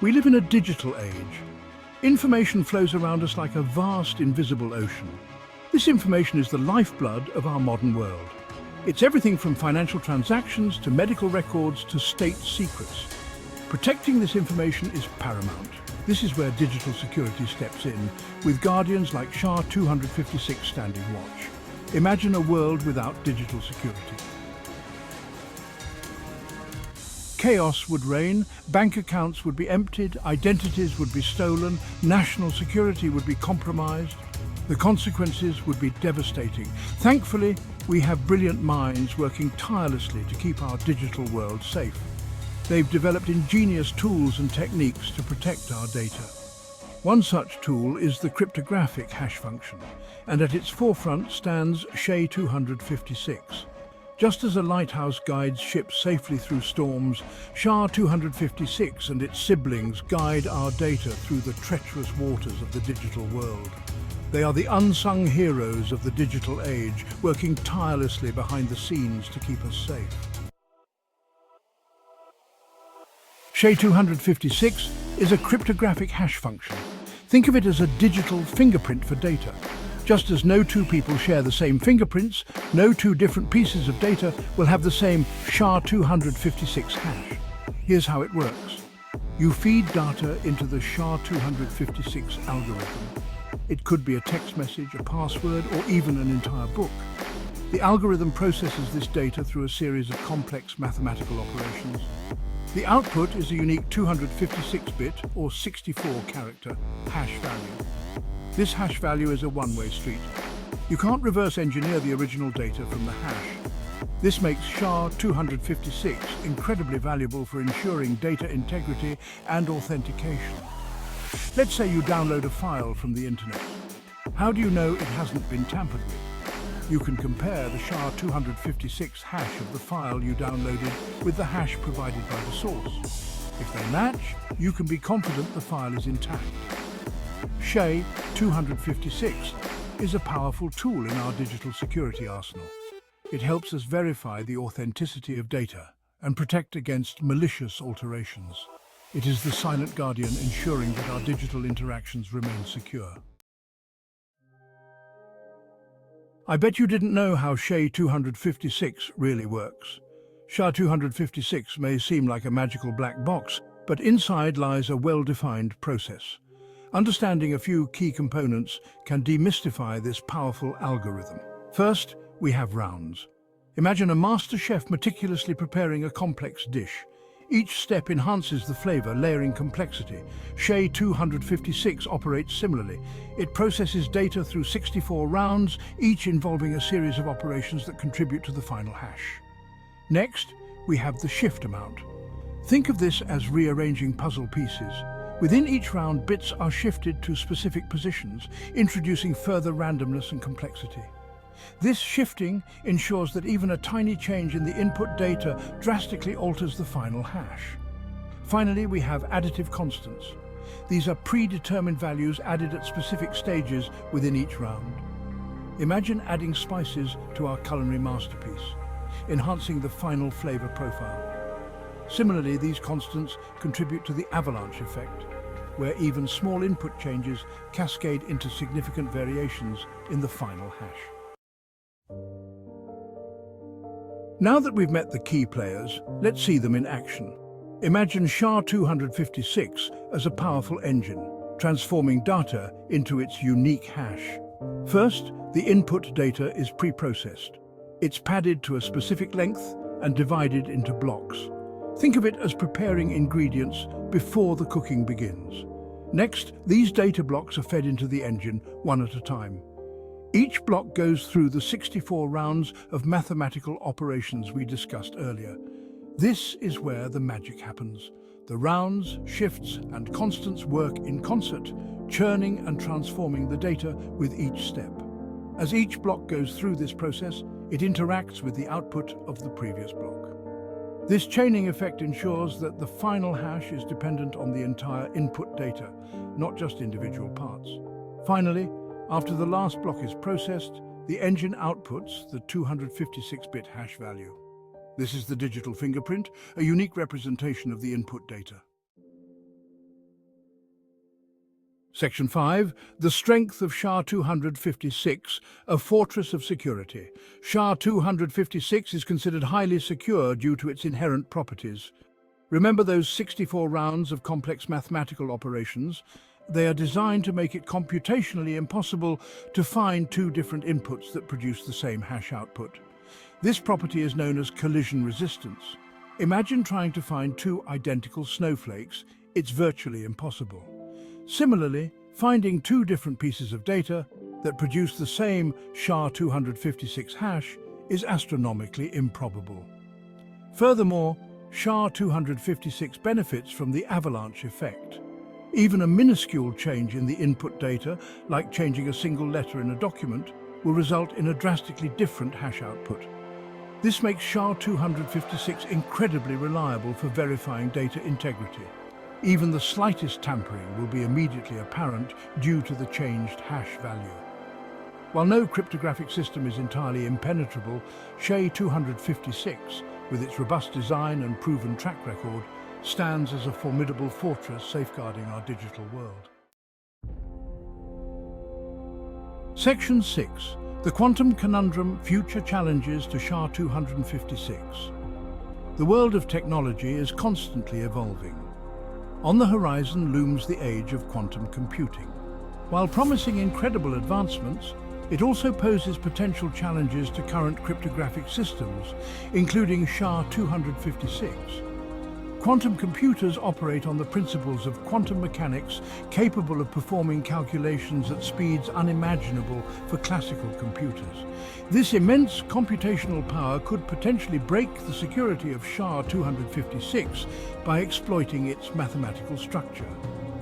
We live in a digital age. Information flows around us like a vast, invisible ocean. This information is the lifeblood of our modern world. It's everything from financial transactions to medical records to state secrets. Protecting this information is paramount. This is where digital security steps in, with guardians like SHA-256 standing watch. Imagine a world without digital security. Chaos would reign, bank accounts would be emptied, identities would be stolen, national security would be compromised. The consequences would be devastating. Thankfully, we have brilliant minds working tirelessly to keep our digital world safe. They've developed ingenious tools and techniques to protect our data. One such tool is the cryptographic hash function, and at its forefront stands SHA-256. Just as a lighthouse guides ships safely through storms, SHA-256 and its siblings guide our data through the treacherous waters of the digital world. They are the unsung heroes of the digital age, working tirelessly behind the scenes to keep us safe. SHA-256 is a cryptographic hash function. Think of it as a digital fingerprint for data. Just as no two people share the same fingerprints, no two different pieces of data will have the same SHA-256 hash. Here's how it works. You feed data into the SHA-256 algorithm. It could be a text message, a password, or even an entire book. The algorithm processes this data through a series of complex mathematical operations. The output is a unique 256-bit or 64-character hash value. This hash value is a one-way street. You can't reverse engineer the original data from the hash. This makes SHA-256 incredibly valuable for ensuring data integrity and authentication. Let's say you download a file from the internet. How do you know it hasn't been tampered with? You can compare the SHA-256 hash of the file you downloaded with the hash provided by the source. If they match, you can be confident the file is intact. SHA-256 is a powerful tool in our digital security arsenal. It helps us verify the authenticity of data and protect against malicious alterations. It is the silent guardian ensuring that our digital interactions remain secure. I bet you didn't know how SHA-256 really works. SHA-256 may seem like a magical black box, but inside lies a well-defined process. Understanding a few key components can demystify this powerful algorithm. First, we have rounds. Imagine a master chef meticulously preparing a complex dish. Each step enhances the flavor, layering complexity. SHA-256 operates similarly. It processes data through 64 rounds, each involving a series of operations that contribute to the final hash. Next, we have the shift amount. Think of this as rearranging puzzle pieces. Within each round, bits are shifted to specific positions, introducing further randomness and complexity. This shifting ensures that even a tiny change in the input data drastically alters the final hash. Finally, we have additive constants. These are predetermined values added at specific stages within each round. Imagine adding spices to our culinary masterpiece, enhancing the final flavor profile. Similarly, these constants contribute to the avalanche effect, where even small input changes cascade into significant variations in the final hash. Now that we've met the key players, let's see them in action. Imagine SHA-256 as a powerful engine, transforming data into its unique hash. First, the input data is pre-processed. It's padded to a specific length and divided into blocks. Think of it as preparing ingredients before the cooking begins. Next, these data blocks are fed into the engine one at a time. Each block goes through the 64 rounds of mathematical operations we discussed earlier. This is where the magic happens. The rounds, shifts, and constants work in concert, churning and transforming the data with each step. As each block goes through this process, it interacts with the output of the previous block. This chaining effect ensures that the final hash is dependent on the entire input data, not just individual parts. Finally, after the last block is processed, the engine outputs the 256-bit hash value. This is the digital fingerprint, a unique representation of the input data. Section 5. The strength of SHA-256, a fortress of security. SHA-256 is considered highly secure due to its inherent properties. Remember those 64 rounds of complex mathematical operations? They are designed to make it computationally impossible to find two different inputs that produce the same hash output. This property is known as collision resistance. Imagine trying to find two identical snowflakes. It's virtually impossible. Similarly, finding two different pieces of data that produce the same SHA-256 hash is astronomically improbable. Furthermore, SHA-256 benefits from the avalanche effect. Even a minuscule change in the input data, like changing a single letter in a document, will result in a drastically different hash output. This makes SHA-256 incredibly reliable for verifying data integrity. Even the slightest tampering will be immediately apparent due to the changed hash value. While no cryptographic system is entirely impenetrable, SHA-256, with its robust design and proven track record, stands as a formidable fortress safeguarding our digital world. Section 6. The Quantum Conundrum: Future Challenges to SHA-256. The world of technology is constantly evolving. On the horizon looms the age of quantum computing. While promising incredible advancements, it also poses potential challenges to current cryptographic systems, including SHA-256. Quantum computers operate on the principles of quantum mechanics, capable of performing calculations at speeds unimaginable for classical computers. This immense computational power could potentially break the security of SHA-256 by exploiting its mathematical structure.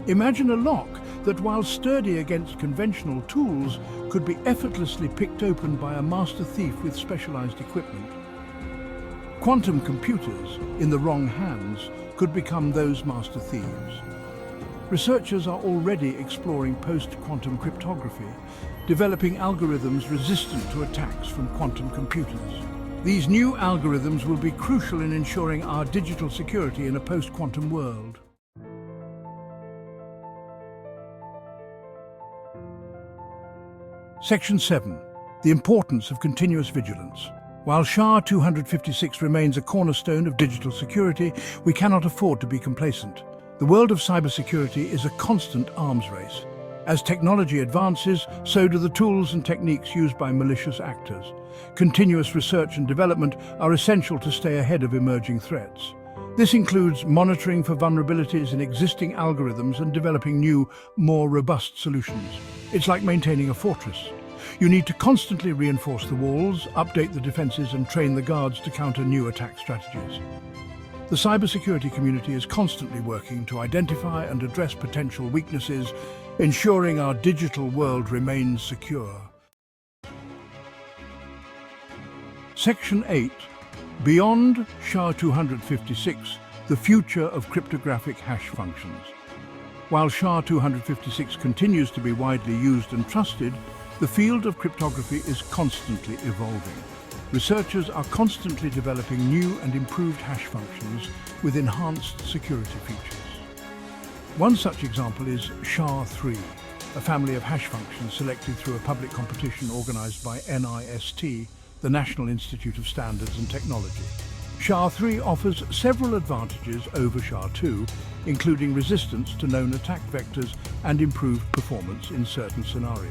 Imagine a lock that, while sturdy against conventional tools, could be effortlessly picked open by a master thief with specialized equipment. Quantum computers, in the wrong hands, could become those master thieves. Researchers are already exploring post-quantum cryptography, developing algorithms resistant to attacks from quantum computers. These new algorithms will be crucial in ensuring our digital security in a post-quantum world. Section 7. The importance of continuous vigilance. While SHA-256 remains a cornerstone of digital security, we cannot afford to be complacent. The world of cybersecurity is a constant arms race. As technology advances, so do the tools and techniques used by malicious actors. Continuous research and development are essential to stay ahead of emerging threats. This includes monitoring for vulnerabilities in existing algorithms and developing new, more robust solutions. It's like maintaining a fortress. You need to constantly reinforce the walls, update the defenses, and train the guards to counter new attack strategies. The cybersecurity community is constantly working to identify and address potential weaknesses, ensuring our digital world remains secure. Section 8. Beyond SHA-256, the future of cryptographic hash functions. While SHA-256 continues to be widely used and trusted, the field of cryptography is constantly evolving. Researchers are constantly developing new and improved hash functions with enhanced security features. One such example is SHA-3, a family of hash functions selected through a public competition organized by NIST, the National Institute of Standards and Technology. SHA-3 offers several advantages over SHA-2, including resistance to known attack vectors and improved performance in certain scenarios.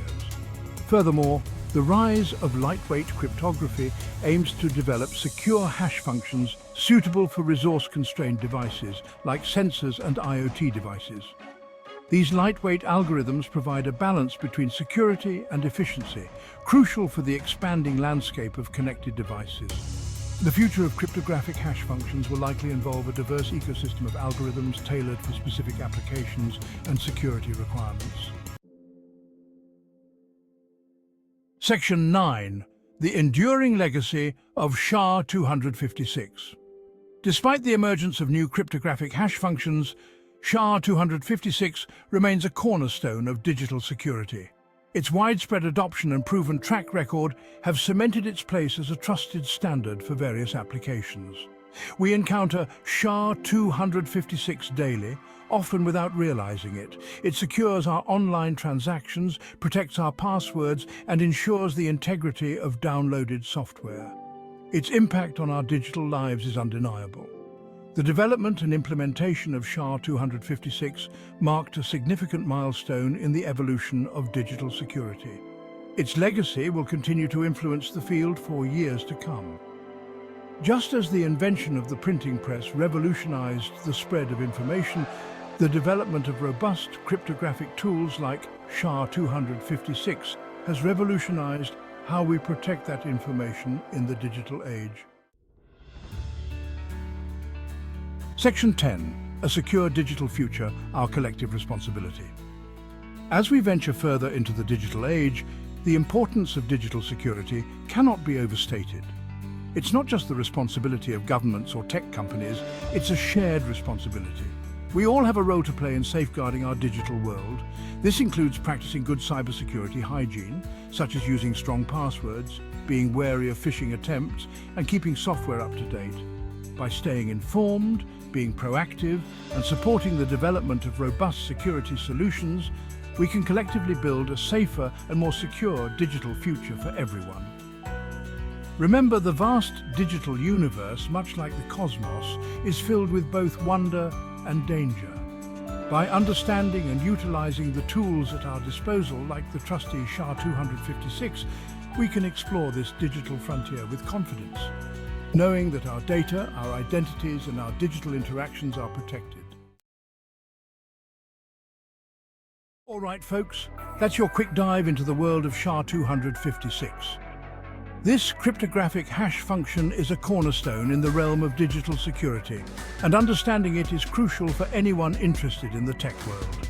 Furthermore, the rise of lightweight cryptography aims to develop secure hash functions suitable for resource-constrained devices like sensors and IoT devices. These lightweight algorithms provide a balance between security and efficiency, crucial for the expanding landscape of connected devices. The future of cryptographic hash functions will likely involve a diverse ecosystem of algorithms tailored for specific applications and security requirements. Section 9. The enduring legacy of SHA-256. Despite the emergence of new cryptographic hash functions, SHA-256 remains a cornerstone of digital security. Its widespread adoption and proven track record have cemented its place as a trusted standard for various applications. We encounter SHA-256 daily, often without realizing it. It secures our online transactions, protects our passwords, and ensures the integrity of downloaded software. Its impact on our digital lives is undeniable. The development and implementation of SHA-256 marked a significant milestone in the evolution of digital security. Its legacy will continue to influence the field for years to come. Just as the invention of the printing press revolutionized the spread of information, the development of robust cryptographic tools like SHA-256 has revolutionized how we protect that information in the digital age. Section 10. A secure digital future, our collective responsibility. As we venture further into the digital age, the importance of digital security cannot be overstated. It's not just the responsibility of governments or tech companies, it's a shared responsibility. We all have a role to play in safeguarding our digital world. This includes practicing good cybersecurity hygiene, such as using strong passwords, being wary of phishing attempts, and keeping software up to date. By staying informed, being proactive, and supporting the development of robust security solutions, we can collectively build a safer and more secure digital future for everyone. Remember, the vast digital universe, much like the cosmos, is filled with both wonder and danger. By understanding and utilizing the tools at our disposal, like the trusty SHA-256, we can explore this digital frontier with confidence, knowing that our data, our identities, and our digital interactions are protected. All right, folks, that's your quick dive into the world of SHA-256. This cryptographic hash function is a cornerstone in the realm of digital security, and understanding it is crucial for anyone interested in the tech world.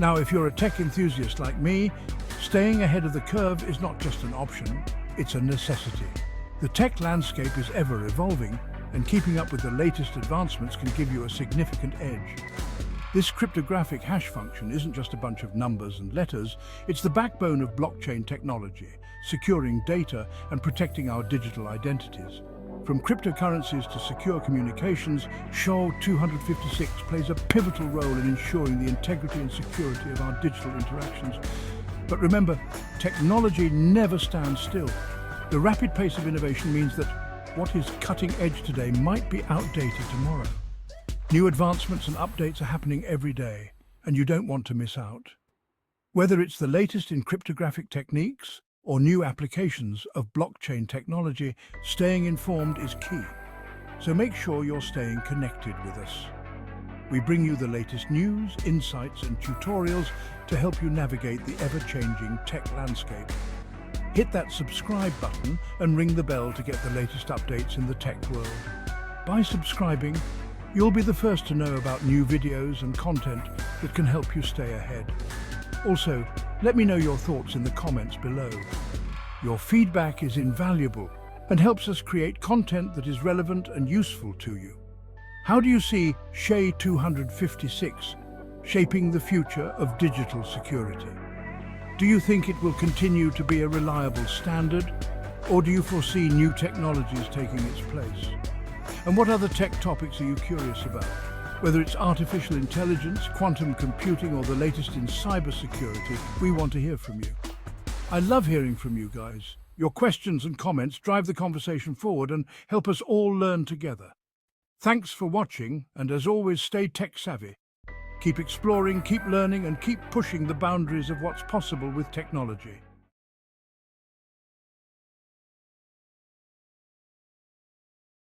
Now, if you're a tech enthusiast like me, staying ahead of the curve is not just an option, it's a necessity. The tech landscape is ever evolving, and keeping up with the latest advancements can give you a significant edge. This cryptographic hash function isn't just a bunch of numbers and letters, it's the backbone of blockchain technology, securing data and protecting our digital identities. From cryptocurrencies to secure communications, SHA-256 plays a pivotal role in ensuring the integrity and security of our digital interactions. But remember, technology never stands still. The rapid pace of innovation means that what is cutting edge today might be outdated tomorrow. New advancements and updates are happening every day, and you don't want to miss out. Whether it's the latest in cryptographic techniques or new applications of blockchain technology, staying informed is key. So make sure you're staying connected with us. We bring you the latest news, insights, and tutorials to help you navigate the ever-changing tech landscape. Hit that subscribe button and ring the bell to get the latest updates in the tech world. By subscribing, you'll be the first to know about new videos and content that can help you stay ahead. Also, let me know your thoughts in the comments below. Your feedback is invaluable and helps us create content that is relevant and useful to you. How do you see SHA-256 shaping the future of digital security? Do you think it will continue to be a reliable standard, or do you foresee new technologies taking its place? And what other tech topics are you curious about? Whether it's artificial intelligence, quantum computing, or the latest in cybersecurity, we want to hear from you. I love hearing from you guys. Your questions and comments drive the conversation forward and help us all learn together. Thanks for watching, and as always, stay tech savvy. Keep exploring, keep learning, and keep pushing the boundaries of what's possible with technology.